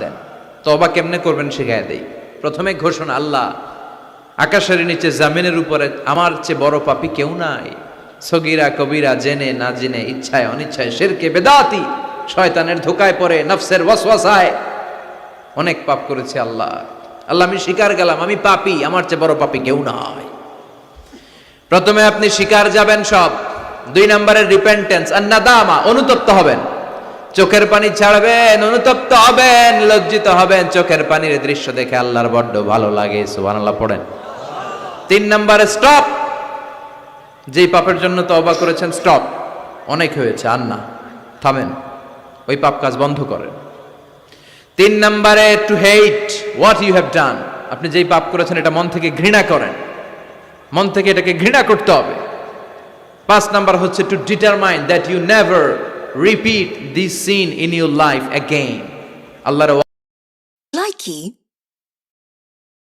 দেন। তওবা কেমনে করবেন শিখায় দেই। প্রথমে ঘোষণা, আল্লাহ আকাশের নিচে জামিনের উপরে আমার চেয়ে বড় পাপী কেউ নাই। সগীরা কবিরা, জেনে না জেনে, ইচ্ছায় অনিচ্ছায়, শিরকে বেদাতি, শয়তানের ধোকায় পড়ে, নফসের ওয়াসওয়াসায় অনেক পাপ করেছি আল্লাহ। আল্লাহ আমি স্বীকার গেলাম আমি পাপী, আমার চেয়ে বড় পাপী কেউ নাই। প্রথমে আপনি স্বীকার যাবেন সব। 2 নম্বরের রিপেন্টেন্স আর নাদামা, অনুতপ্ত হবেন, চোখের পানি ছাড়বেন, অনুতপ্ত হবেন, লজ্জিত হবেন। চোখের পানির দৃশ্য দেখে আল্লাহর বড্ড ভালো লাগে, সুবহানাল্লাহ পড়েন। 3 নম্বরে স্টপ, যেই পাপের জন্য তওবা করেছেন স্টপ, অনেক হয়েছে আর না, থামেন, ওই পাপ কাজ বন্ধ করেন। 3 নম্বরে to hate what you have done, আপনি যেই পাপ করেছেন এটা মন থেকে ঘৃণা করেন, মন থেকে এটাকে ঘৃণা করতে হবে। 5 নাম্বার হচ্ছে to determine that you never repeat this sin in your life again. আল্লাহর Likey